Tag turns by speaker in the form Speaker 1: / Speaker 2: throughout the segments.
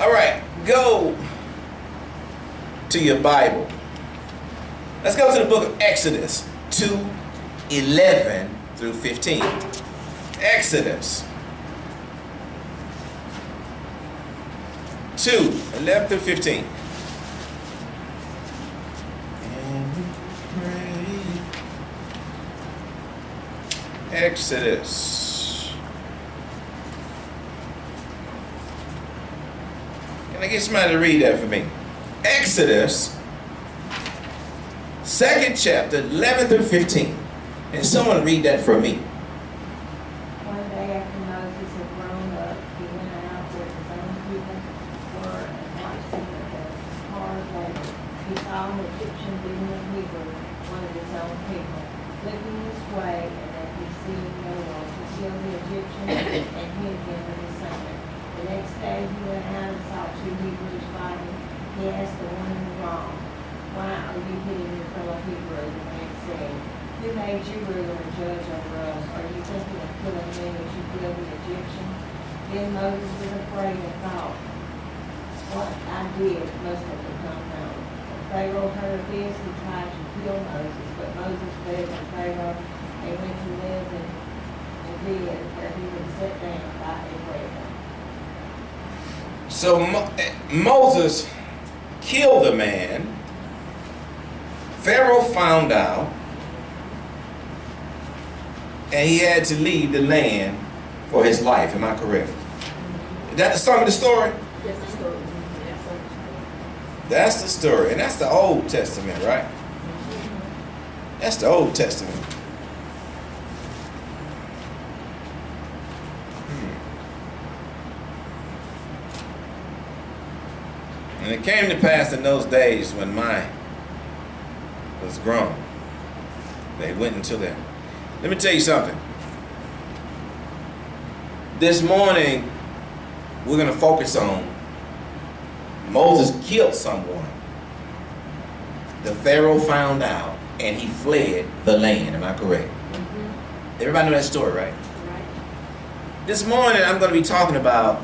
Speaker 1: All right, go to your Bible. Let's go to the book of Exodus 2:11 through 15. Exodus 2:11 through 15. And we pray. Exodus. Can I get somebody to read that for me? Exodus, 2nd chapter, 11 through 15. And someone read that for me.
Speaker 2: One day after Moses had grown up, he went out where his own people were and watched them at their hard labor. He saw an Egyptian beating a Hebrew, one of his own people. Looking this way, and that he seeing no one, he killed the Egyptian and hid him in the sand. The next day he went out and saw two Hebrews fighting. He asked the one in the wrong, "Why are you hitting your fellow Hebrew?" The man said, "Who made you ruler and judge over us? Are you thinking of killing me as you killed the Egyptian?" Then Moses was afraid and thought, "What I did must have become known." When Pharaoh heard of this, he tried to kill Moses, but Moses fled from Pharaoh and went to live in Judea, where he was set down by a well.
Speaker 1: So Moses killed a man. Pharaoh found out, and he had to leave the land for his life. Am I correct? Is that the sum of the story?
Speaker 3: That's the story.
Speaker 1: That's the story. And that's the Old Testament, right? That's the Old Testament. And it came to pass in those days when mine was grown, they went into them. Let me tell you something. This morning, we're going to focus on Moses killed someone. The Pharaoh found out, and he fled the land. Am I correct?
Speaker 3: Mm-hmm.
Speaker 1: Everybody know that story, right?
Speaker 3: Right.
Speaker 1: This morning, I'm going to be talking about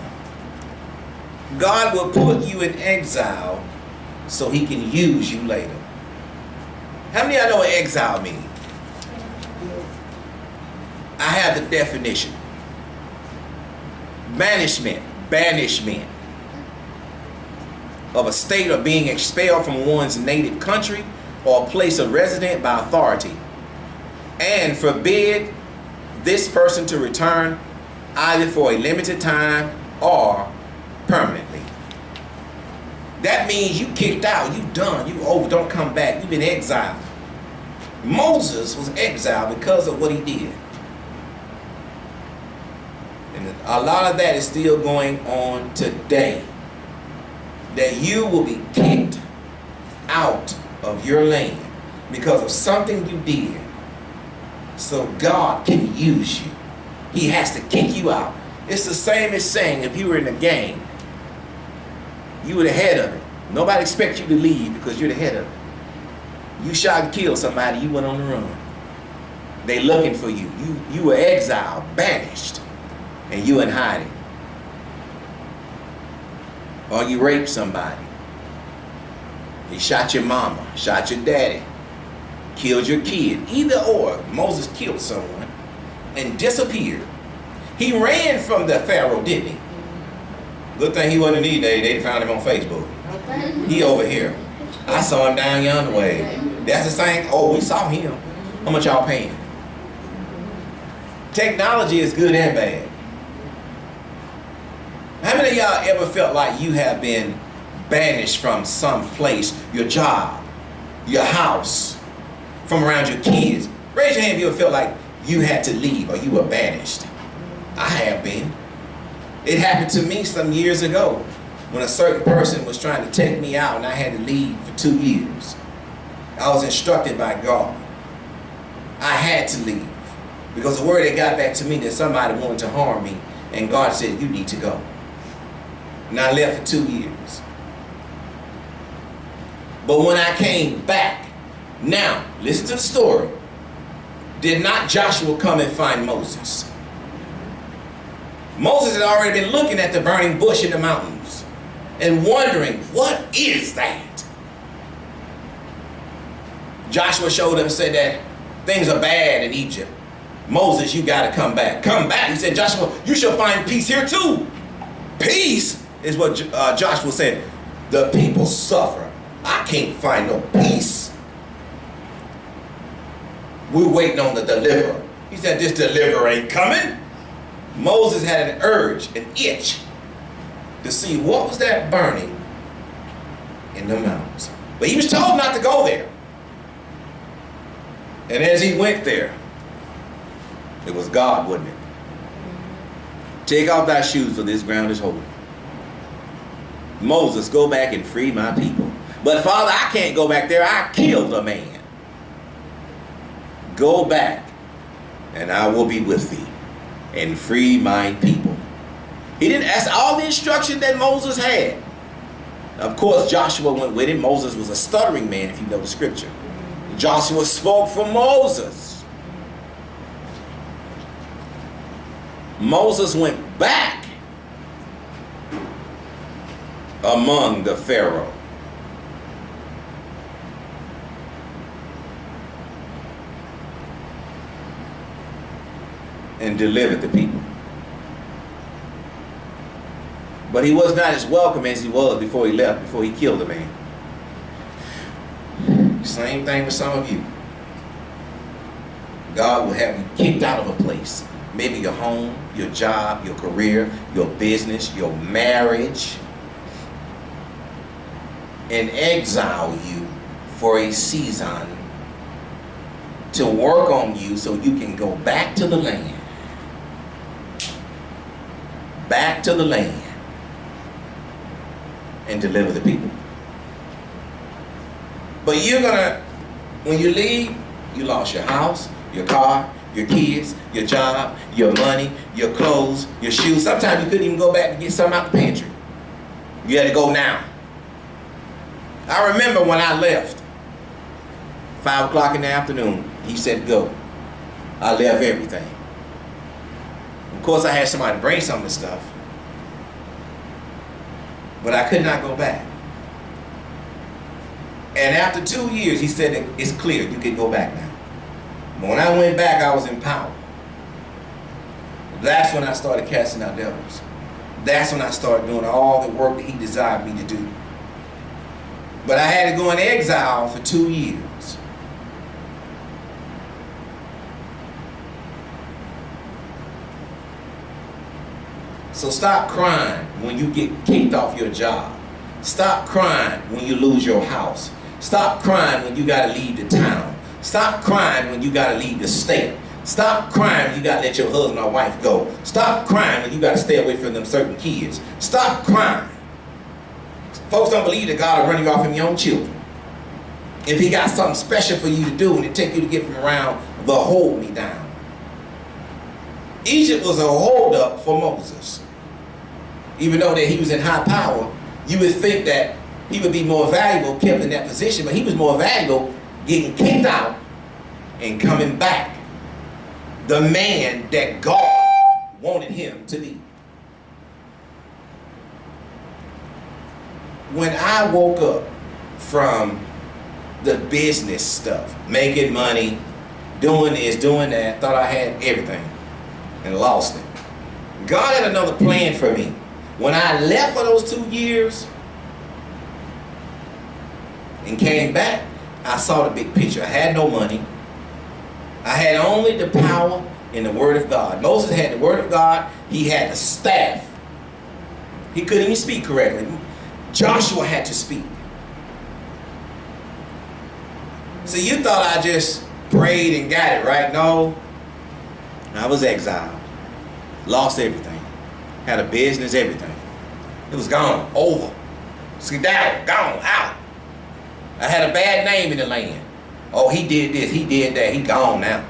Speaker 1: God will put you in exile so he can use you later. How many of y'all know what exile means? I have the definition. Banishment of a state of being expelled from one's native country or place of residence by authority, and forbid this person to return either for a limited time or permanently. That means you kicked out, you done, you over, don't come back, you've been exiled. Moses was exiled because of what he did. And a lot of that is still going on today. That you will be kicked out of your land because of something you did. So God can use you. He has to kick you out. It's the same as saying if you were in a gang, you were the head of it. Nobody expects you to leave because you're the head of it. You shot and killed somebody, you went on the run. They looking for you. You were exiled, banished, and you in hiding. Or you raped somebody. You shot your mama, shot your daddy, killed your kid. Either or, Moses killed someone and disappeared. He ran from the Pharaoh, didn't he? Good thing he wasn't in these days. They found him on Facebook.
Speaker 3: Okay.
Speaker 1: He over here. I saw him down yonder way. That's the same. Oh, we saw him. How much y'all paying? Technology is good and bad. How many of y'all ever felt like you have been banished from some place, your job, your house, from around your kids? Raise your hand if you ever felt like you had to leave or you were banished. I have been. It happened to me some years ago when a certain person was trying to take me out and I had to leave for 2 years. I was instructed by God. I had to leave because the word had got back to me that somebody wanted to harm me, and God said, you need to go. And I left for 2 years. But when I came back, now, listen to the story. Did not Joshua come and find Moses? Moses had already been looking at the burning bush in the mountains. and wondering, what is that? Joshua showed them, said that things are bad in Egypt. Moses, you got to come back. Come back. He said, Joshua, you shall find peace here too. Peace is what Joshua said. The people suffer. I can't find no peace. We're waiting on the deliverer. He said, this deliverer ain't coming. Moses had an urge, an itch, to see what was that burning in the mountains. But he was told not to go there. And as he went there, it was God, wasn't it? Take off thy shoes, for this ground is holy. Moses, go back and free my people. But Father, I can't go back there. I killed a man. Go back, and I will be with thee, and free my people. He didn't ask all the instruction that Moses had. Of course, Joshua went with him. Moses was a stuttering man, if you know the scripture. Joshua spoke for Moses. Moses went back among the Pharaoh. And delivered the people. But he was not as welcome as he was before he left, before he killed the man. Same thing with some of you. God will have you kicked out of a place. Maybe your home, your job, your career, your business, your marriage. And exile you for a season to work on you so you can go back to the land. Back to the land and deliver the people. But you're gonna, when you leave, you lost your house, your car, your kids, your job, your money, your clothes, your shoes. Sometimes you couldn't even go back and get something out the pantry. You had to go now. I remember when I left, 5 o'clock in the afternoon, he said go. I left everything. Of course, I had somebody bring some of the stuff, but I could not go back. And after 2 years, he said, it's clear, you can go back now. But when I went back, I was in power. That's when I started casting out devils. That's when I started doing all the work that he desired me to do. But I had to go in exile for 2 years. So stop crying when you get kicked off your job. Stop crying when you lose your house. Stop crying when you got to leave the town. Stop crying when you got to leave the state. Stop crying when you got to let your husband or wife go. Stop crying when you got to stay away from them certain kids. Stop crying. Folks don't believe that God will run you off from your own children. If he got something special for you to do and it take you to get from around the hold me down. Egypt was a hold up for Moses. Even though that he was in high power, you would think that he would be more valuable kept in that position, but he was more valuable getting kicked out and coming back. The man that God wanted him to be. When I woke up from the business stuff, making money, doing this, doing that, thought I had everything and lost it. God had another plan for me. When I left for those 2 years and came back, I saw the big picture. I had no money. I had only the power in the Word of God. Moses had the Word of God. He had the staff. He couldn't even speak correctly. Joshua had to speak. So you thought I just prayed and got it, right? No. I was exiled. Lost everything. Had a business, everything. It was gone. Over. Skedaddle. Gone. Out. I had a bad name in the land. Oh, he did this. He did that. He gone now.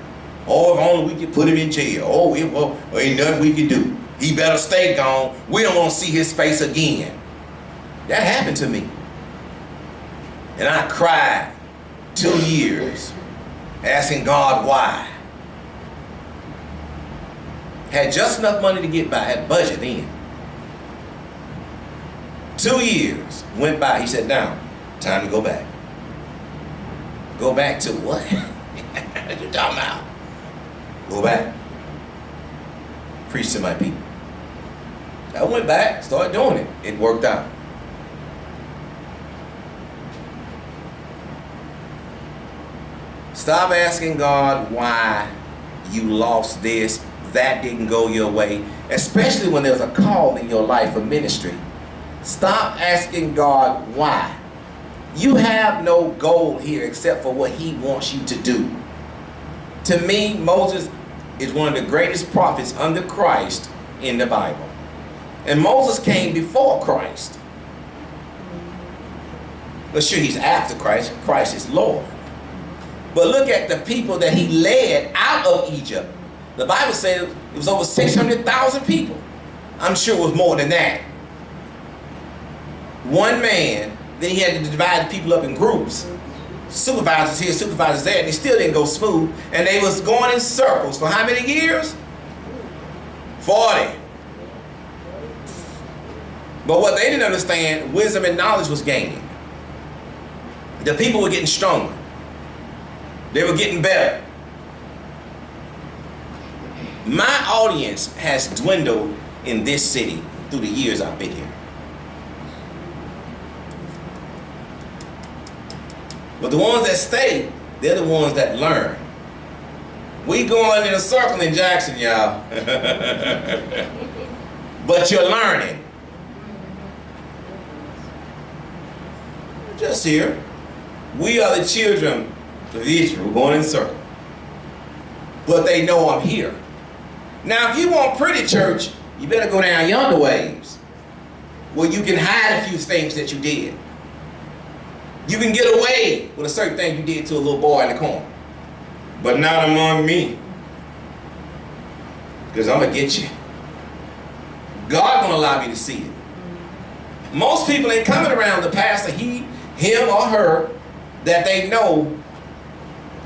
Speaker 1: Oh, if only we could put him in jail. Oh, ain't nothing we can do. He better stay gone. We don't want to see his face again. That happened to me. And I cried 2 years asking God why. Had just enough money to get by. Had a budget then. 2 years went by. He said, now, time to go back. Go back to what? What you talking about? Go back. Preach to my people. I went back, started doing it. It worked out. Stop asking God why you lost this, that didn't go your way, especially when there's a call in your life for ministry. Stop asking God why. You have no goal here except for what he wants you to do. To me, Moses is one of the greatest prophets under Christ in the Bible. And Moses came before Christ. But sure, he's after Christ. Christ is Lord. But look at the people that he led out of Egypt. The Bible says it was over 600,000 people. I'm sure it was more than that. One man, then he had to divide the people up in groups. Supervisors here, supervisors there, and they still didn't go smooth. And they was going in circles for how many years? 40. But what they didn't understand, wisdom and knowledge was gaining. The people were getting stronger. They were getting better. My audience has dwindled in this city through the years I've been here. But the ones that stay, they're the ones that learn. We going in a circle in Jackson, y'all. But you're learning. Just here. We are the children of Israel going in a circle. But they know I'm here. Now, if you want pretty church, you better go down yonder ways, where you can hide a few things that you did. You can get away with a certain thing you did to a little boy in the corner. But not among me. Because I'm going to get you. God going to allow me to see it. Most people ain't coming around the pastor, him or her, that they know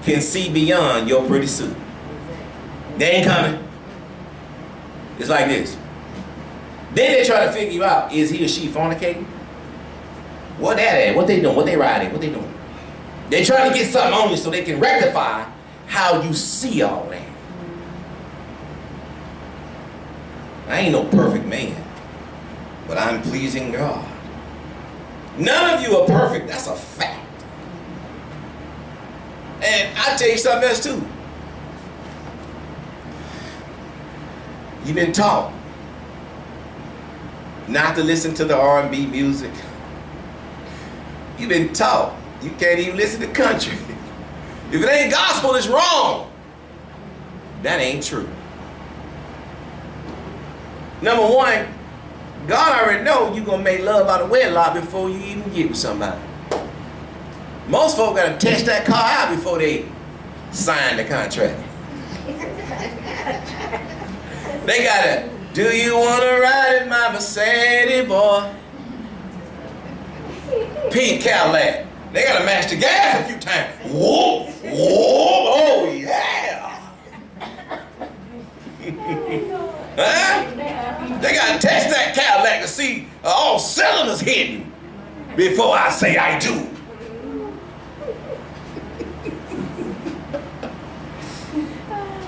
Speaker 1: can see beyond your pretty suit. They ain't coming. It's like this. Then they try to figure you out, is he or she fornicating? What that at? What they doing? What they riding? What they doing? They trying to get something on you so they can rectify how you see all that. I ain't no perfect man, but I'm pleasing God. None of you are perfect. That's a fact. And I'll tell you something else too. You've been taught not to listen to the R&B music. You've been taught you can't even listen to country. If it ain't gospel, it's wrong. That ain't true. Number one, God already knows you're going to make love out of wedlock before you even get with somebody. Most folks got to test that car out before they sign the contract. They got to, do you want to ride in my Mercedes, boy? Pink Cadillac. They got to match the gas a few times. Whoa, whoa, oh yeah. Huh? They got to test that Cadillac to see all cylinders hitting before I say I do.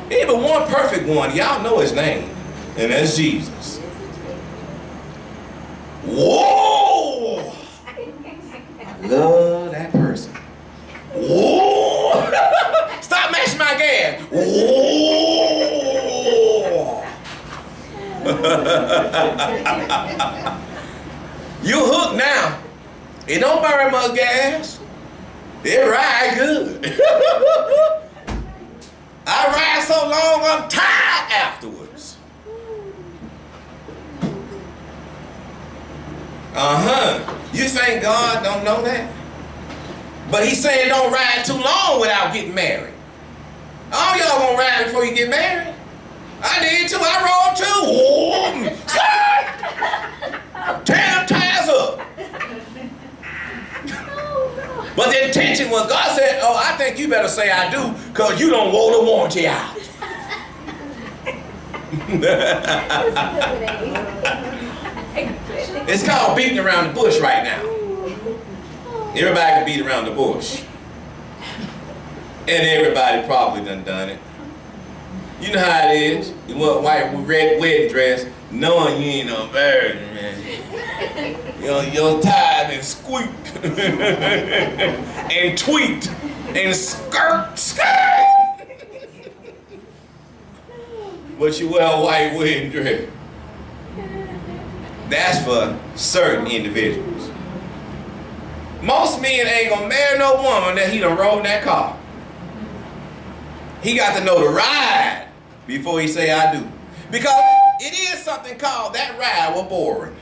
Speaker 1: Even one perfect one, y'all know his name, and that's Jesus. Whoa! I love that person. Whoa! Stop mashing my gas. Whoa! You hooked now. It don't burn much gas. It ride good. I ride so long I'm tired afterwards. You think God don't know that? But he's saying don't ride too long without getting married. All y'all gonna ride before you get married. I did too. I rode too. Tear them tires up. But the intention was, God said, oh, I think you better say I do, because you don't roll the warranty out. It's called beating around the bush right now. Everybody can beat around the bush. And everybody probably done it. You know how it is. You wear a white red wedding dress, knowing you ain't no virgin, man. You're tired and squeaked and tweaked and skirt. But you wear a white wedding dress. That's for certain individuals. Most men ain't gonna marry no woman that he done rode in that car. He got to know the ride before he say I do. Because it is something called that ride was boring.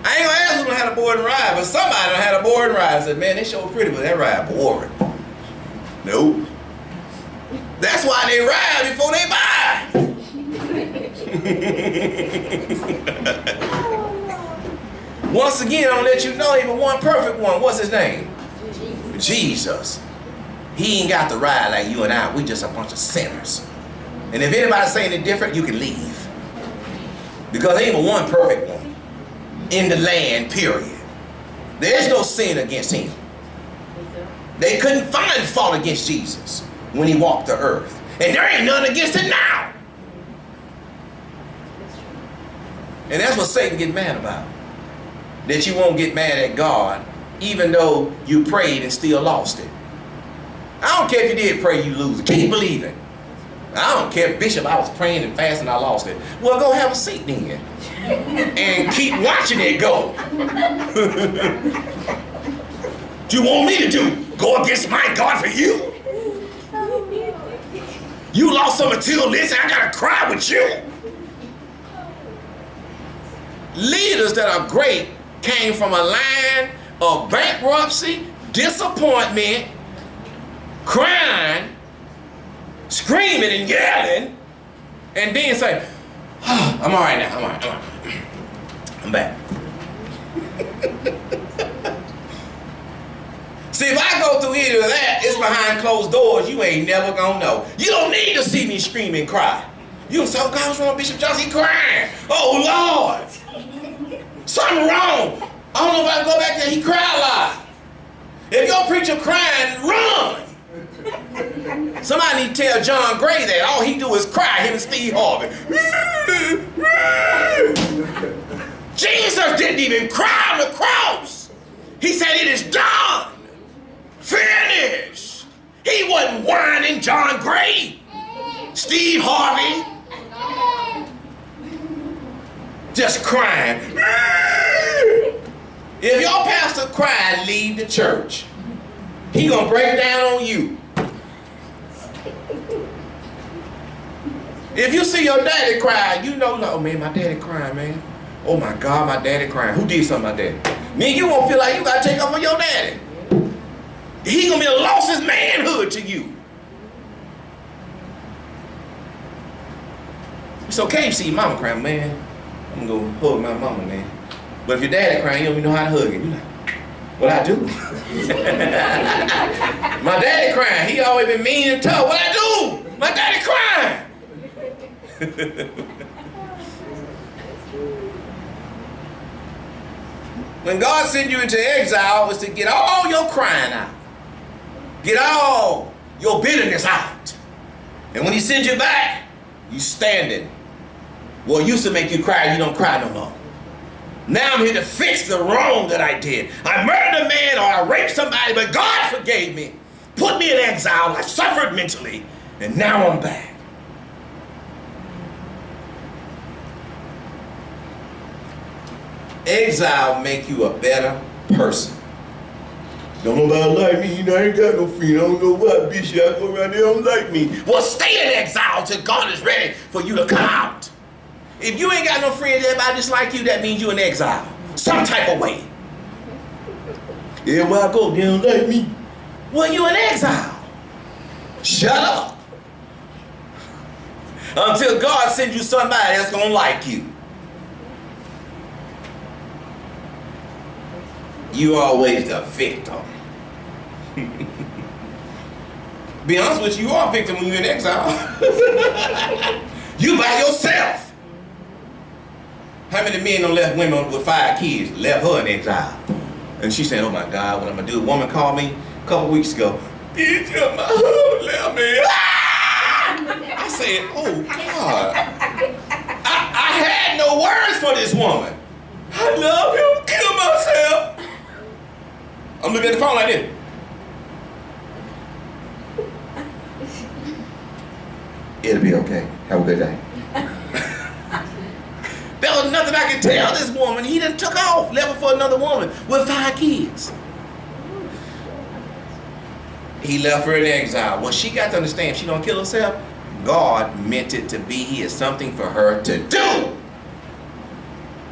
Speaker 1: I ain't gonna ask who done had a boring ride, but somebody done had a boring ride and said, man, they sure pretty, but that ride boring. Nope. That's why they ride before they buy. Once again, I'm gonna let you know even one perfect one. What's his name? Jesus. He ain't got the ride like you and I. We just a bunch of sinners. And if anybody's saying it different, you can leave. Because there ain't but one perfect one in the land, period. There's no sin against him. They couldn't find fault against Jesus when he walked the earth. And there ain't none against it now. And that's what Satan get mad about. That you won't get mad at God even though you prayed and still lost it. I don't care if you did pray, you lose it. Keep believing. I don't care, Bishop, I was praying and fasting, I lost it. Well, go have a seat then. And keep watching it go. What you want me to do? Go against my God for you? You lost some materialistic, I gotta cry with you? Leaders that are great came from a line of bankruptcy, disappointment, crying, screaming and yelling, and then say, oh, I'm all right now, I'm all right. I'm back. See, if I go through any of that, it's behind closed doors, you ain't never gonna know. You don't need to see me scream and cry. You don't say, oh, God, what's wrong, Bishop Johnson? He crying. Oh, Lord. Something wrong. I don't know if I can go back there. He cried a lot. If your preacher crying, run. Somebody need to tell John Gray that all he do is cry, him and Steve Harvey. Jesus didn't even cry on the cross. He said it is done. Finished. He wasn't whining, John Gray, Steve Harvey. Just crying. If your pastor cried, leave the church. He gonna break down on you. If you see your daddy cry, you know, oh man, my daddy crying, man. Oh my God, my daddy crying. Who did something to my daddy? Man, you won't feel like you gotta take up for your daddy. He gonna be lost his manhood to you. It's okay if you see your mama crying, man. I'm gonna go hug my mama, man. But if your daddy crying, you don't even know how to hug him. You like, what I do? My daddy crying. He always been mean and tough. What I do? My daddy crying. When God sends you into exile, it's to get all your crying out. Get all your bitterness out. And when he sends you back, you standing. What used to make you cry, you don't cry no more. Now I'm here to fix the wrong that I did. I murdered a man or I raped somebody, but God forgave me. Put me in exile. I suffered mentally. And now I'm back. Exile make you a better person. Don't nobody like me, I ain't got no friend. I don't know why, Bishop, I go around there, don't like me. Well, stay in exile till God is ready for you to come out. If you ain't got no friends, everybody just like you, that means you in exile. Some type of way. Everywhere I go, they don't like me. Well, you in exile. Shut up. Until God sends you somebody that's gonna like you. You always the victim. Be honest with you, you are a victim when you're in exile. You by yourself. How many men done left women with 5 kids, left her in exile? And she said, oh my God, what I'm gonna do? A woman called me a couple weeks ago. Bitch, my husband left me. I said, oh God. I had no words for this woman. I love him, kill myself. I'm looking at the phone like this. It'll be okay. Have a good day. There was nothing I could tell this woman. He done took off, left her for another woman with 5 kids. He left her in exile. Well, she got to understand, if she don't kill herself, God meant it to be. He has something for her to do.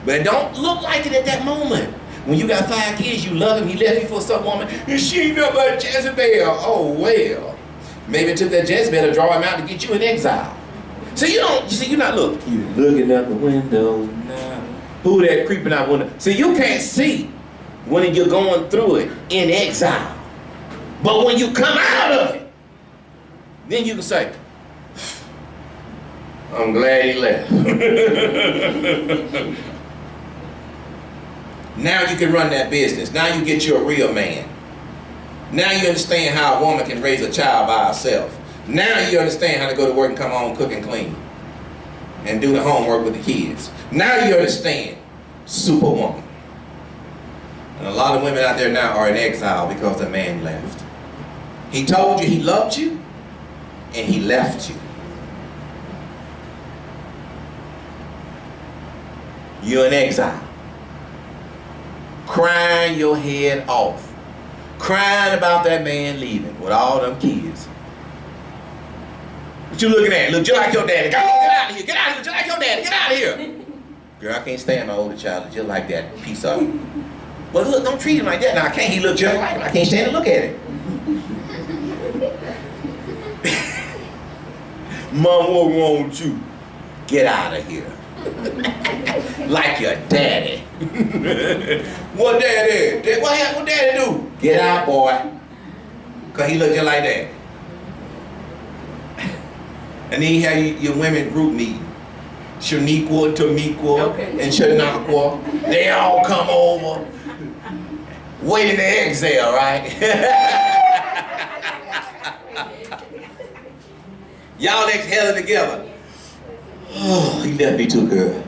Speaker 1: But it don't look like it at that moment. When you got 5 kids, you love him, he left you for some woman, and she ain't nothing but Jezebel. Oh, well. Maybe it took that Jezebel to draw him out to get you in exile. So you're not looking. You're looking out the window now. Who that creeping out window? See, you can't see when you're going through it in exile. But when you come out of it, then you can say, I'm glad he left. Now you can run that business. Now you get you a real man. Now you understand how a woman can raise a child by herself. Now you understand how to go to work and come home, cook and clean, and do the homework with the kids. Now you understand Superwoman. And a lot of women out there now are in exile because the man left. He told you he loved you, and he left you. You're in exile. Crying your head off. Crying about that man leaving with all them kids. What you looking at? Look just like your daddy. Go, get out of here. Get out of here. Just like your daddy. Get out of here. Girl, I can't stand my older child just like that piece of it. Well, look, don't treat him like that. Now, I can't. He look just like him. I can't stand to look at it. Mom, what wrong with you? Get out of here. Like your daddy. What daddy? What daddy do? Get out, boy. Because he look just like that. And then you have your women group meeting. Shaniqua, Tamiqua, and Shanaqua. They all come over. Waiting to exhale, right? Y'all exhaling together. Oh, he left me too, girl.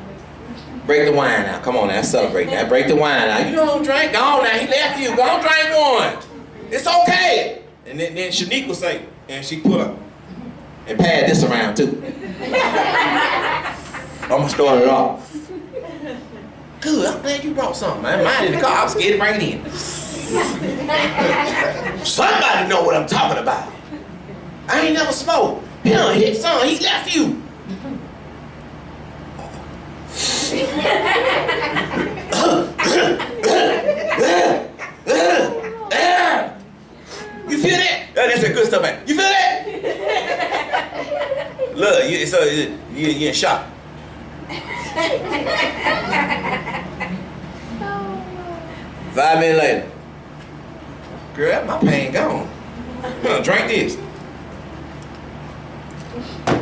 Speaker 1: Break the wine out. Come on now, celebrate now. Break the wine out. You don't drink. Go on now. He left you. Go on, drink one. It's okay. And then Shaniqua say, and she put up and pad this around too. I'm gonna start it off. Good. I'm glad you brought something, man. Mine in the car. I was scared to bring it in. Somebody know what I'm talking about. I ain't never smoked. He done hit son. He left you. You feel that? That's that good stuff, man. You feel that? Look, you're in shock. 5 minutes later, girl, my pain gone. Drink this.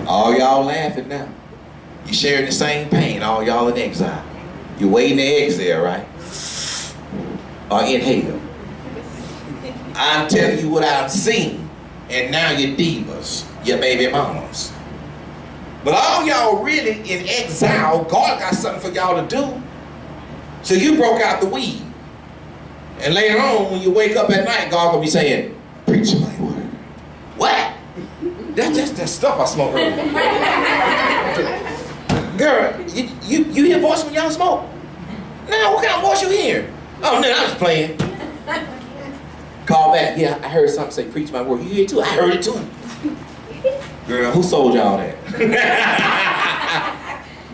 Speaker 1: All y'all laughing now. You sharing the same pain, all y'all in exile. You're waiting to exhale, right? Or inhale. I'm telling you what I've seen, and now you're divas, your baby mamas. But all y'all really in exile, God got something for y'all to do. So you broke out the weed. And later on, when you wake up at night, God gonna be saying, preach my word. What? That's just that stuff I smoke earlier. Girl, you hear voice when y'all smoke? No, what kind of voice you hear? Oh, no, I was playing. Call back. Yeah, I heard something say, preach my word. You hear it too? I heard it too. Girl, who sold y'all that?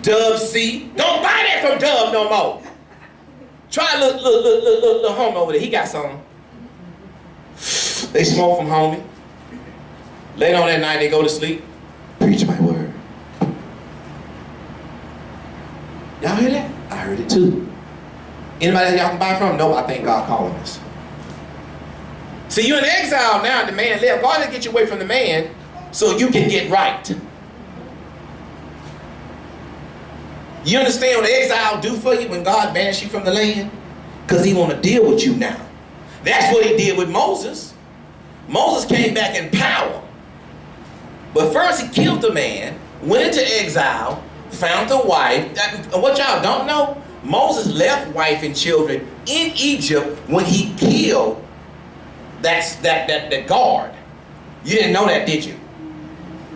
Speaker 1: Dub C. Don't buy that from Dub no more. Try little homie over there. He got some. They smoke from homie. Later on that night, they go to sleep. Preach my word. Y'all hear that? I heard it too. Anybody that y'all can buy from? No, I thank God calling us. See, you're in exile now. The man left. God didn't get you away from the man so you can get right. You understand what exile do for you when God banished you from the land? Because he want to deal with you now. That's what he did with Moses. Moses came back in power. But first he killed the man, went into exile, found a wife. What y'all don't know, Moses left wife and children in Egypt when he killed that guard. You didn't know that, did you?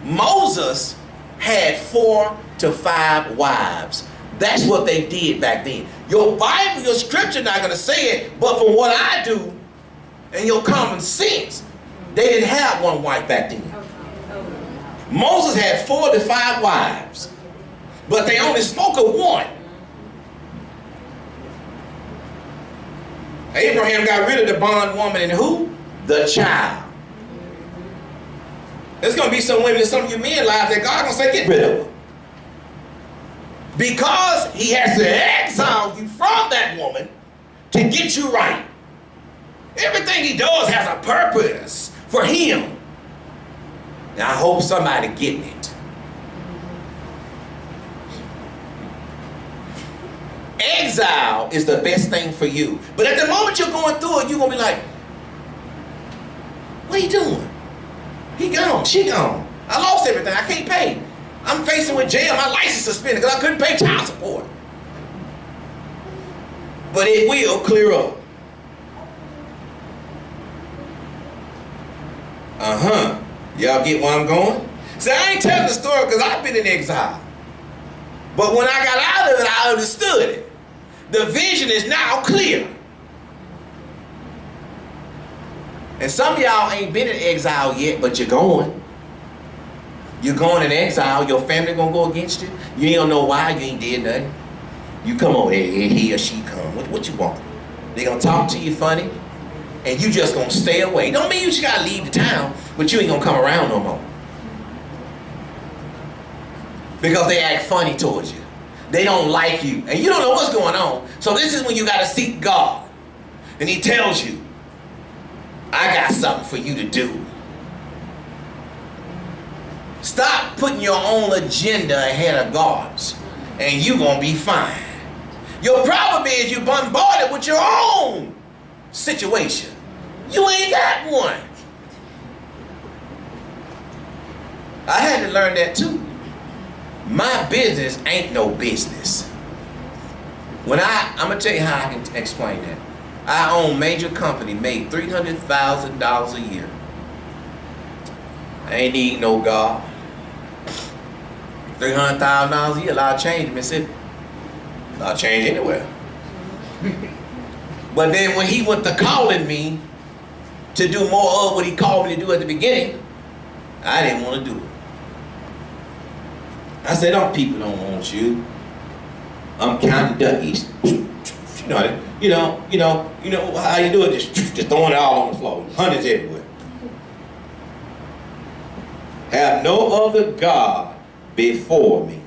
Speaker 1: Moses had 4 to 5 wives. That's what they did back then. Your Bible, your scripture not going to say it, but from what I do and your common sense, they didn't have one wife back then. Moses had 4 to 5 wives, but they only spoke of one. Abraham got rid of the bondwoman and who? The child. There's going to be some women in some of you men lives that God going to say, get rid of her. Because he has to exile you from that woman to get you right. Everything he does has a purpose for him. Now I hope somebody getting it. Exile is the best thing for you. But at the moment you're going through it, you're going to be like, what are you doing? He gone, she gone. I lost everything, I can't pay. I'm facing with jail, my license suspended because I couldn't pay child support. But it will clear up. Y'all get where I'm going? See, I ain't telling the story because I've been in exile. But when I got out of it, I understood it. The vision is now clear. And some of y'all ain't been in exile yet, but you're going. You're going in exile. Your family gonna go against you. You ain't gonna know why. You ain't did nothing. You come over here, he or she come. What you want? They gonna talk to you funny, and you just gonna stay away. Don't mean you just gotta leave the town, but you ain't gonna come around no more. Because they act funny towards you. They don't like you, and you don't know what's going on. So this is when you gotta seek God, and He tells you, I got something for you to do. Stop putting your own agenda ahead of God's, and you're going to be fine. Your problem is you're bombarded with your own situation. You ain't got one. I had to learn that too. My business ain't no business. I'm going to tell you how I can explain that. I own major company, made $300,000 a year. I ain't need no God. $300,000 a year, a lot of change in Mississippi. A lot of change anywhere. But then when He went to calling me to do more of what He called me to do at the beginning, I didn't want to do it. I said, people don't want you. I'm counting duckies. You know how you do it, just throwing it all on the floor. Hundreds everywhere. Have no other God before me.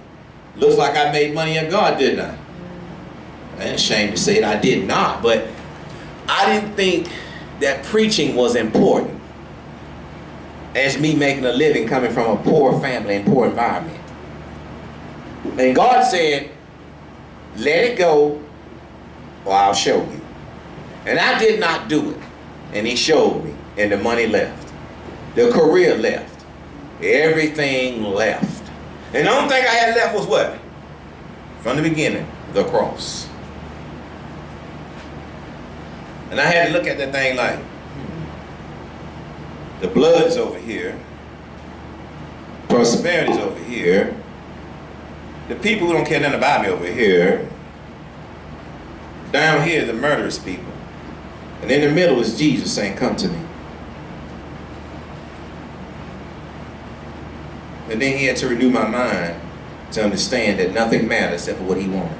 Speaker 1: Looks like I made money in God, didn't I? I ain't ashamed to say it, I did not, but I didn't think that preaching was important as me making a living coming from a poor family and poor environment. And God said, let it go or I'll show you. And I did not do it. And He showed me. And the money left. The career left. Everything left. And the only thing I had left was what? From the beginning, the cross. And I had to look at that thing like, the blood's over here. Prosperity's over here. The people who don't care nothing about me over here. Down here, the murderous people. And in the middle is Jesus saying, come to me. And then He had to renew my mind to understand that nothing matters except for what He wanted.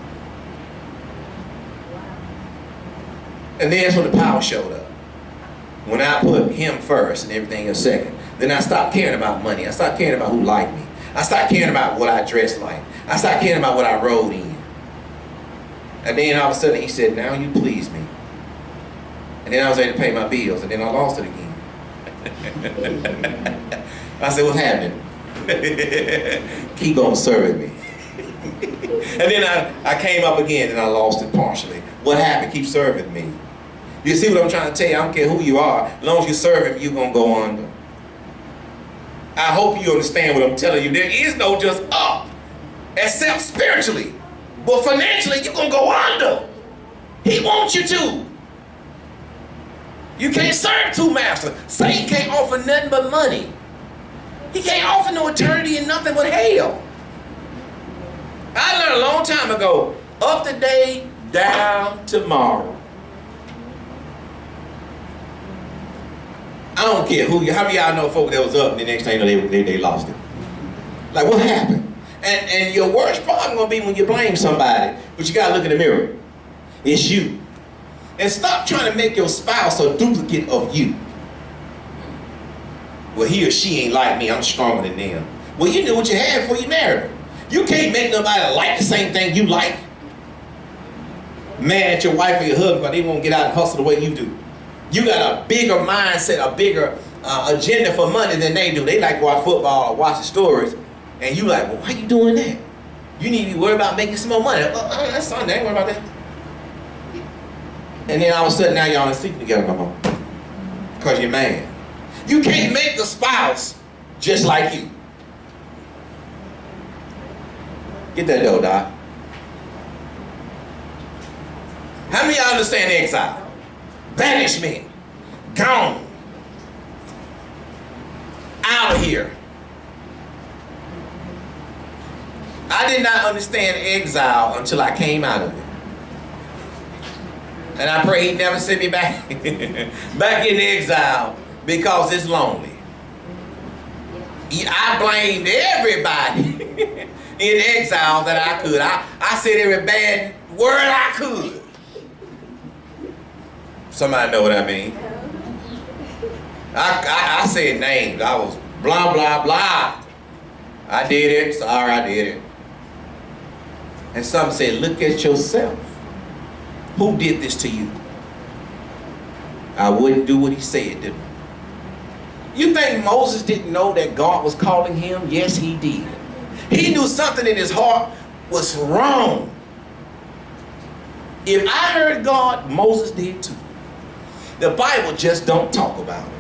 Speaker 1: And then that's when the power showed up. When I put Him first and everything else second. Then I stopped caring about money. I stopped caring about who liked me. I stopped caring about what I dressed like. I stopped caring about what I rode in. And then all of a sudden He said, now you please me. And then I was able to pay my bills, and then I lost it again. I said, what's happening? Keep on serving me. And then I came up again and I lost it partially. What happened? Keep serving me. You see what I'm trying to tell you? I don't care who you are. As long as you serve him, you're going to go under. I hope you understand what I'm telling you. There is no just up, except spiritually. But financially, you're going to go under. He wants you to. You can't serve two masters. Satan can't offer nothing but money. He can't offer no eternity and nothing but hell. I learned a long time ago, up today, down tomorrow. I don't care who you, how many of y'all know folk that was up and the next thing you know they lost it? Like, what happened? And your worst problem gonna be when you blame somebody, but you gotta look in the mirror. It's you. And stop trying to make your spouse a duplicate of you. Well, he or she ain't like me, I'm stronger than them. Well, you knew what you had before you married her. You can't make nobody like the same thing you like. Mad at your wife or your husband because they won't get out and hustle the way you do. You got a bigger mindset, a bigger agenda for money than they do. They like to watch football or watch the stories. And you like, well, why you doing that? You need to be worried about making some more money. Well, that's Sunday, I ain't worried about that. And then all of a sudden now y'all ain't sleeping together no more. Because you're mad. You can't make the spouse just like you. Get that dough, Doc. How many of y'all understand exile? Banishment. Gone. Out of here. I did not understand exile until I came out of it. And I pray he never send me back, back in exile because it's lonely. I blamed everybody in exile that I could. I said every bad word I could. Somebody know what I mean? I said names. I was blah, blah, blah. I did it. Sorry, I did it. And some said, look at yourself. Who did this to you? I wouldn't do what he said, did I? You think Moses didn't know that God was calling him? Yes, he did. He knew something in his heart was wrong. If I heard God, Moses did too. The Bible just don't talk about it.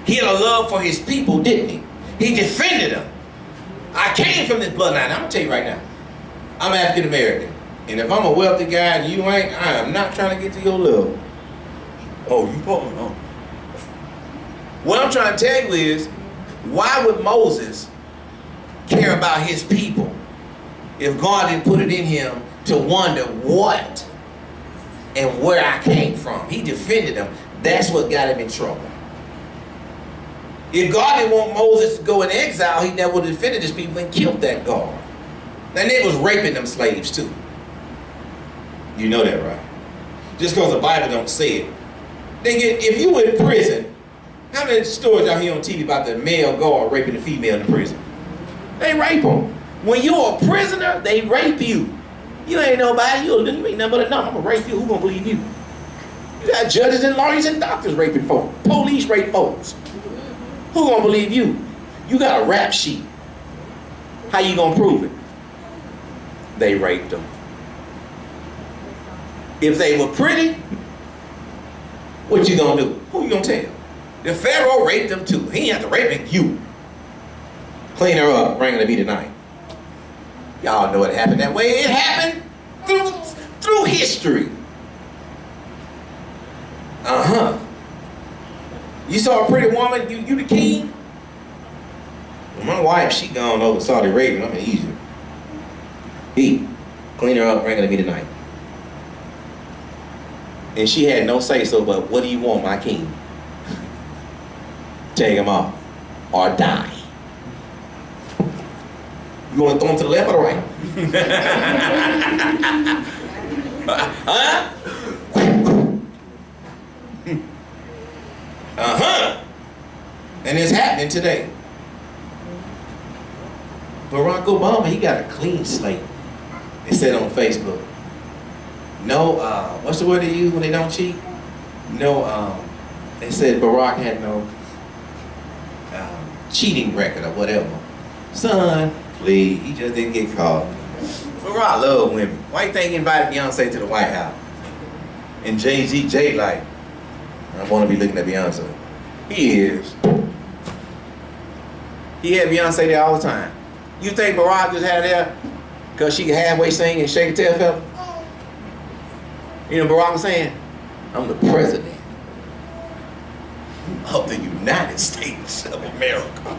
Speaker 1: He had a love for his people, didn't he? He defended them. I came from this bloodline. I'm going to tell you right now. I'm African American. And if I'm a wealthy guy and you ain't, I am not trying to get to your level. Oh, you probably know. What I'm trying to tell you is, why would Moses care about his people if God didn't put it in him to wonder what and where I came from? He defended them. That's what got him in trouble. If God didn't want Moses to go in exile, he never would have defended his people and killed that God. And they was raping them slaves too. You know that, right? Just because the Bible don't say it. If you were in prison, how many stories y'all hear on TV about the male guard raping the female in the prison? They rape them. When you're a prisoner, they rape you. You ain't nobody. You ain't nothing but a number. I'm going to rape you. Who going to believe you? You got judges and lawyers and doctors raping folks. Police rape folks. Who going to believe you? You got a rap sheet. How you going to prove it? They raped them. If they were pretty, what you going to do? Who you going to tell? The Pharaoh raped them too. He ain't have to rape you. Clean her up, bring her to me tonight. Y'all know it happened that way. It happened through history. You saw a pretty woman, you the king? Well, my wife, she gone over to Saudi Arabia, I'm in Egypt. He, clean her up, bring her to me tonight. And she had no say so, but what do you want, my king? Take him off or die. You want to throw him to the left or the right? Huh? And it's happening today. Barack Obama, he got a clean slate. It said on Facebook. No, what's the word they use when they don't cheat? No, they said Barack had no cheating record or whatever. Son, Please, he just didn't get caught. Barack love women. Why you think he invited Beyonce to the White House? And Jay like, I want to be looking at Beyonce. He is. He had Beyonce there all the time. You think Barack just had her there because she could halfway sing and shake a tail feather? You know Barack was saying, I'm the president of the United States of America.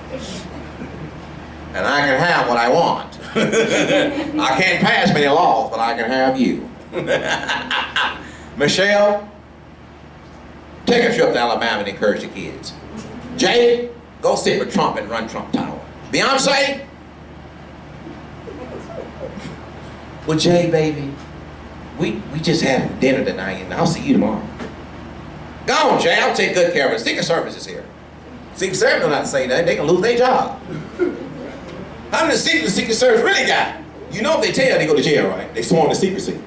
Speaker 1: And I can have what I want. I can't pass many laws, but I can have you. Michelle, take a trip to Alabama and encourage the kids. Jay, go sit with Trump and run Trump Tower. Beyonce, well, Jay, baby, we just having dinner tonight, and I'll see you tomorrow. Go on, Jay, I'll take good care of it. Secret Service is here. Secret Service don't have to say nothing. They can lose their job. How many secrets the Secret Service really got? You know if they tell, they go to jail, right? They sworn to secrecy.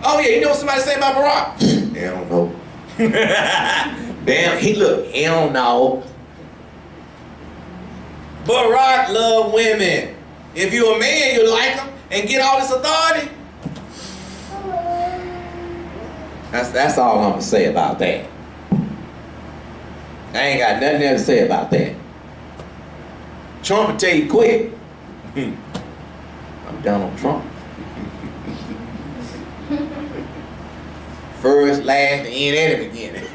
Speaker 1: Oh yeah, you know what somebody say about Barack? They don't know. Damn, he don't know. Barack love women. If you're a man, you like them and get all this authority. That's all I'm gonna say about that. I ain't got nothing else to say about that. Trump will tell you quick. I'm down on Trump. First, last, the end, and the beginning.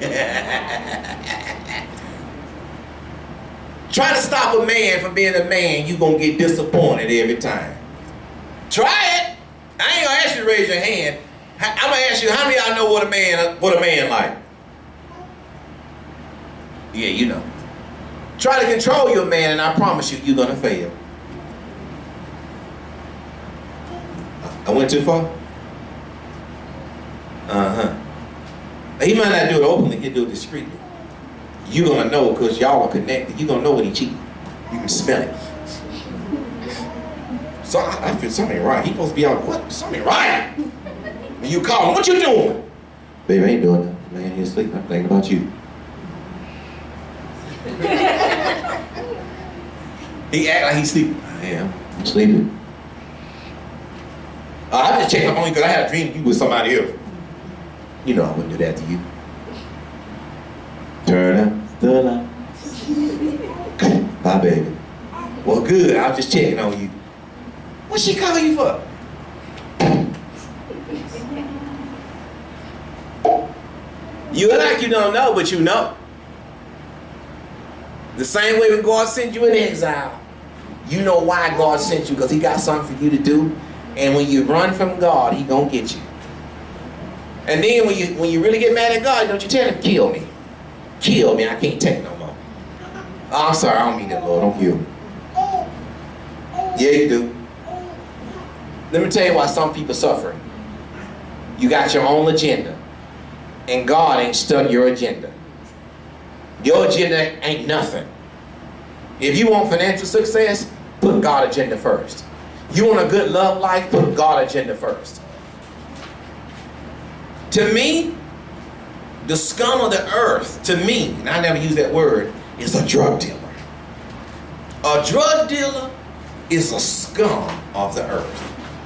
Speaker 1: Try to stop a man from being a man, you're gonna get disappointed every time. Try it. I ain't gonna ask you to raise your hand. I'm gonna ask you, how many of y'all know what a man like? Yeah, you know. Try to control your man, and I promise you, you're gonna fail. I went too far? He might not do it openly, he'll do it discreetly. You're gonna know because y'all are connected. You're gonna know when he cheating. You can smell it. So I feel something right. He supposed to be out, what? Something right. And you call him, what you doing? Baby, I ain't doing nothing. Man, he's asleep. I'm thinking about you. He act like he's sleeping. I am. I'm sleeping. I just checked up on you because I had a dream you was somebody else. You know I wouldn't do that to you. Turn up the lights. Bye, baby. Well, good. I was just checking on you. What's she calling you for? You act like you don't know, but you know. The same way when God sent you in exile. You know why God sent you, because he got something for you to do. And when you run from God, he gonna get you. And then when you really get mad at God, don't you tell him, kill me. Kill me, I can't take no more. Oh, I'm sorry, I don't mean that, Lord, don't kill me. Yeah, you do. Let me tell you why some people suffering. You got your own agenda. And God ain't stuck your agenda. Your agenda ain't nothing. If you want financial success, put God agenda first. You want a good love life, put God agenda first. To me, the scum of the earth, to me, and I never use that word, is a drug dealer. A drug dealer is a scum of the earth.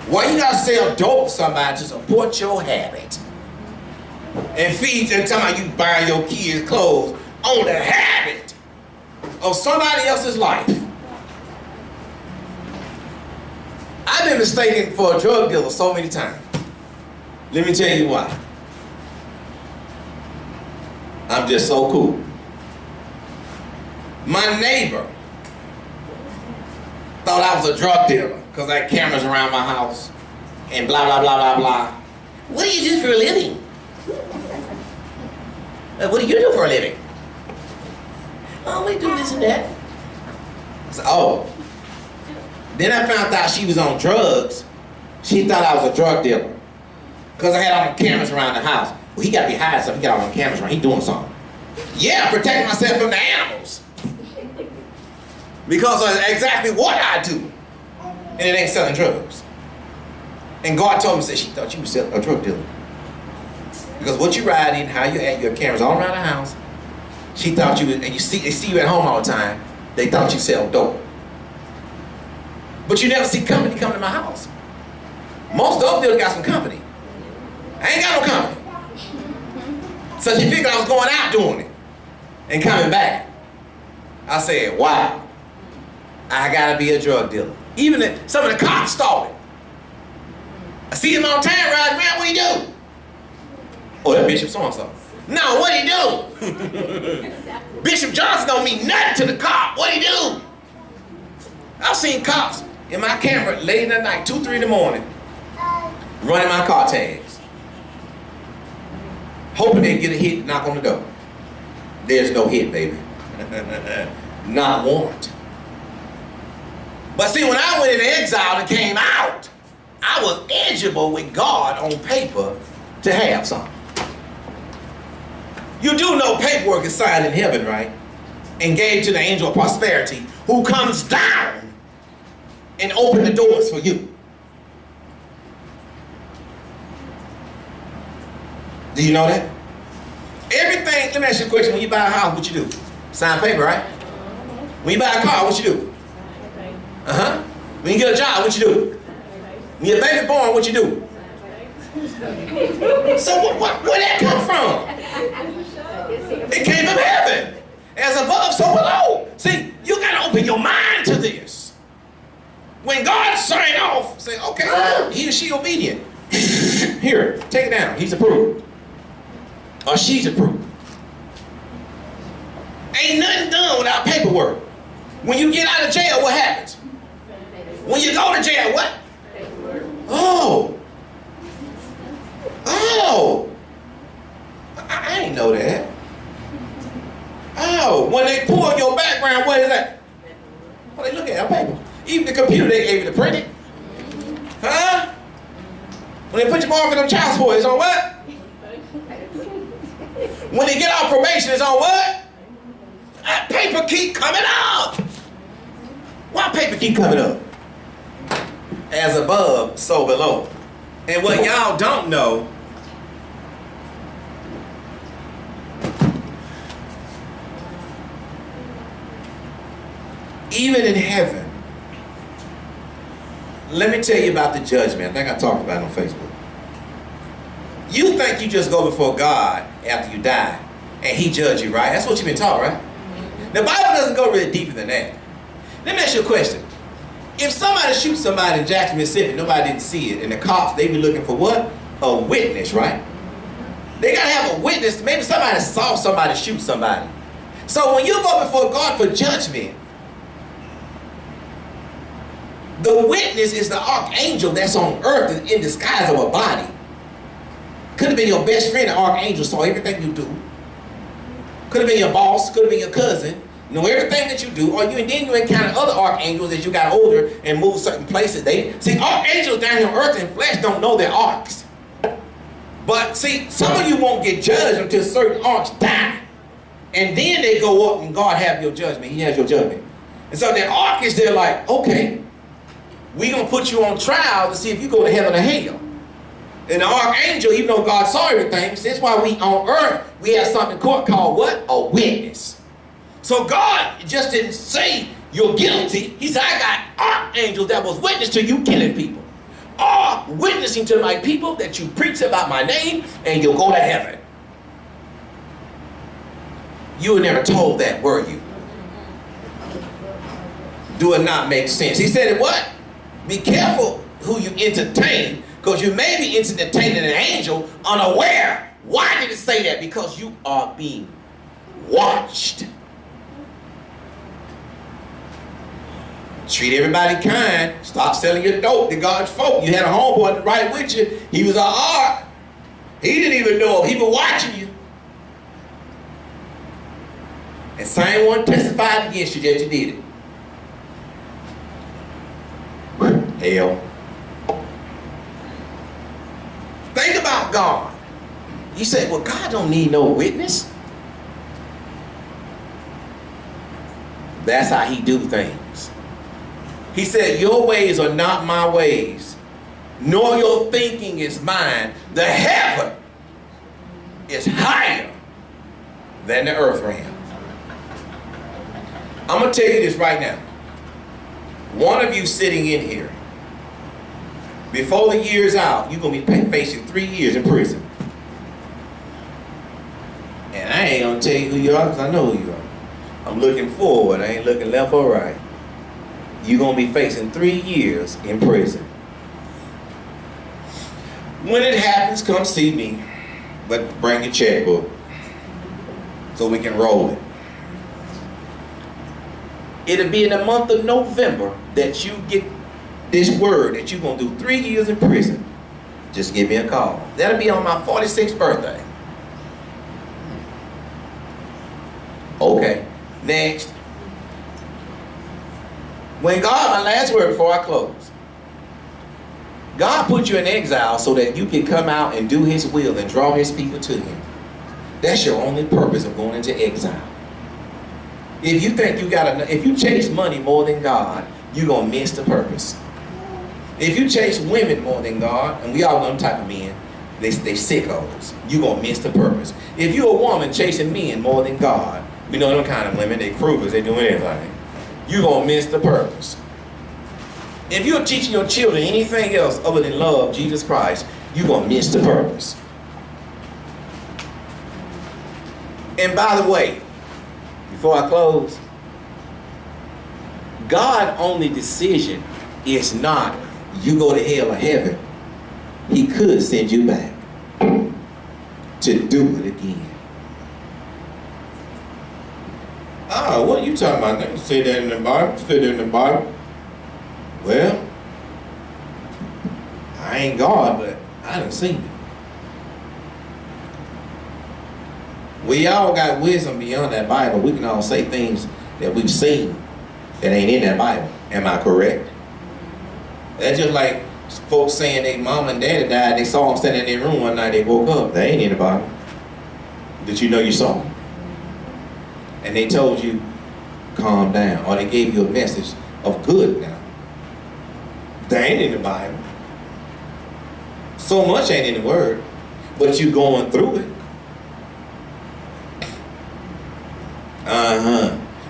Speaker 1: Why you gotta sell dope to somebody to support your habit? And feed them, talking about you buying your kids clothes on the habit of somebody else's life. I've been mistaken for a drug dealer so many times. Let me tell you why. I'm just so cool. My neighbor thought I was a drug dealer because I had cameras around my house and blah, blah, blah, blah, blah. What do you do for a living? What do you do for a living? Oh, we do this and that. I said, oh. Then I found out she was on drugs. She thought I was a drug dealer because I had all the cameras around the house. Well, he got to be hiding something. He got all the cameras around. He doing something. Yeah, protecting myself from the animals. Because of exactly what I do. And it ain't selling drugs. And God told me, said she thought you was a drug dealer. Because what you riding, how you act, your cameras all around the house. She thought you was, and they see you at home all the time. They thought you sell dope. But you never see company come to my house. Most dope dealers got some company. I ain't got no company. So she figured I was going out doing it and coming back. I said, wow, I gotta be a drug dealer. Even if some of the cops stole it. I see him on town riding around, what he do? Oh, that Bishop so-and-so. No, what he do? Bishop Johnson don't mean nothing to the cop. What he do? I've seen cops in my camera late in the night, 2, 3 in the morning, running my car tags, hoping they get a hit, knock on the door. There's no hit, baby. Not warrant. But see, when I went into exile and came out, I was eligible with God on paper to have something. You do know paperwork is signed in heaven, right? And gave to the angel of prosperity, who comes down and open the doors for you. Do you know that? Everything, let me ask you a question. When you buy a house, what you do? Sign paper, right? When you buy a car, what you do? Uh-huh. When you get a job, what you do? When your baby born, what you do? So where that come from? It came from heaven. As above, so below. See, you got to open your mind to this. When God sign off, say, okay, he or she obedient. Here, take it down. He's approved. Or she's approved. Ain't nothing done without paperwork. When you get out of jail, what happens? When you go to jail, what? Oh. Oh. I ain't know that. Oh, when they pull your background, what is that? Well, they look at a paper. Even the computer, they gave you to print it. Huh? When they put you on for them child support, it's on what? When they get off probation, it's on what? That paper keep coming up. Why paper keep coming up? As above, so below. And what y'all don't know, even in heaven, let me tell you about the judgment. I think I talked about it on Facebook. You think you just go before God after you die and he judge you, right? That's what you've been taught, right? The Bible doesn't go really deeper than that. Let me ask you a question. If somebody shoots somebody in Jackson, Mississippi, nobody didn't see it, and the cops, they be looking for what? A witness, right? They gotta have a witness. Maybe somebody saw somebody shoot somebody. So when you go before God for judgment, the witness is the archangel that's on earth in disguise of a body. Could have been your best friend, the archangel, saw everything you do. Could have been your boss, could have been your cousin. Know everything that you do, or and then you encounter other archangels as you got older and moved certain places. See, archangels down here on earth and flesh don't know their arcs. But see, some of you won't get judged until certain arcs die. And then they go up and God have your judgment. He has your judgment. And so the arc is there like, okay, we're going to put you on trial to see if you go to heaven or hell. And the archangel, even though God saw everything, that's why we on earth, we have something in court called what? A witness. So God just didn't say you're guilty. He said, I got archangels that was witness to you killing people. Or witnessing to my people that you preach about my name and you'll go to heaven. You were never told that, were you? Do it not make sense? He said, what? Be careful who you entertain, because you may be entertaining an angel unaware. Why did it say that? Because you are being watched. Treat everybody kind. Stop selling your dope to God's folk. You had a homeboy right with you. He was an ark. He didn't even know he was watching you. And same one testified against you that you did it. Hell. Think about God. You say, well, God don't need no witness. That's how he do things. He said, your ways are not my ways, nor your thinking is mine. The heaven is higher than the earth realm. I'm going to tell you this right now. One of you sitting in here, before the year's out, you're going to be facing 3 years in prison. And I ain't going to tell you who you are because I know who you are. I'm looking forward. I ain't looking left or right. You're going to be facing 3 years in prison. When it happens, come see me. But bring your checkbook so we can roll it. It'll be in the month of November that you get this word that you're going to do 3 years in prison. Just give me a call. That'll be on my 46th birthday. Okay, next. When God, my last word before I close. God put you in exile so that you can come out and do his will and draw his people to him. That's your only purpose of going into exile. If you think if you chase money more than God, you're going to miss the purpose. If you chase women more than God, and we all know them type of men, they sickos, you're going to miss the purpose. If you're a woman chasing men more than God, we know them kind of women, they cruisers, they doing anything, you're going to miss the purpose. If you're teaching your children anything else other than love Jesus Christ, you're going to miss the purpose. And by the way, before I close, God's only decision is not you go to hell or heaven. He could send you back to do it again. Oh, what are you talking about? They say that in the Bible. Say that in the Bible. Well, I ain't God, but I done seen it. We all got wisdom beyond that Bible. We can all say things that we've seen that ain't in that Bible. Am I correct? That's just like folks saying their mom and daddy died. They saw them standing in their room one night. They woke up. They ain't in the Bible. Did you know you saw them? And they told you, calm down. Or they gave you a message of good now. They ain't in the Bible. So much ain't in the Word. But you going through it.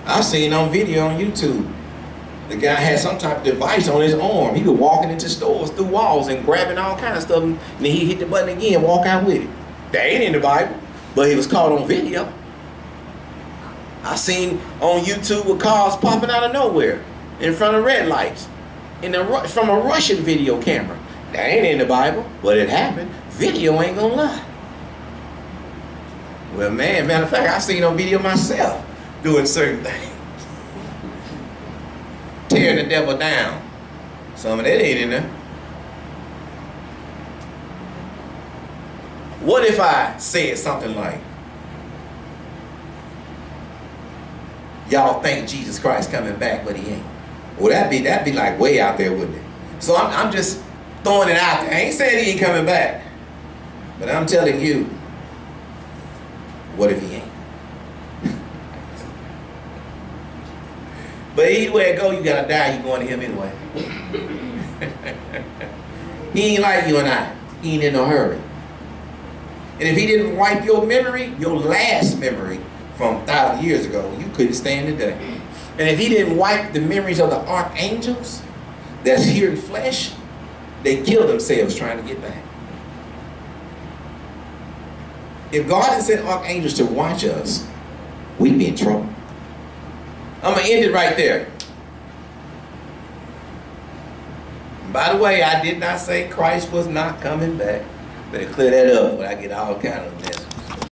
Speaker 1: I've seen on video on YouTube. The guy had some type of device on his arm. He was walking into stores through walls and grabbing all kinds of stuff. And then he hit the button again, walk out with it. That ain't in the Bible. But he was caught on video. I seen on YouTube with cars popping out of nowhere in front of red lights from a Russian video camera. That ain't in the Bible, but it happened. Video ain't gonna lie. Well, matter of fact, I seen on video myself doing certain things. Tearing the devil down. Some of that ain't in there. What if I said something like, y'all think Jesus Christ coming back, but he ain't? Well, that'd be like way out there, wouldn't it? So I'm just throwing it out there. I ain't saying he ain't coming back. But I'm telling you, what if he ain't? But either way it go, you gotta die, you going to him anyway. He ain't like you and I. He ain't in no hurry. And if he didn't wipe your memory, your last memory from 1,000 years ago, you couldn't stand today. And if he didn't wipe the memories of the archangels that's here in flesh, they kill themselves trying to get back. If God had sent archangels to watch us, we'd be in trouble. I'm going to end it right there. By the way, I did not say Christ was not coming back. Better clear that up when I get all kind of mess.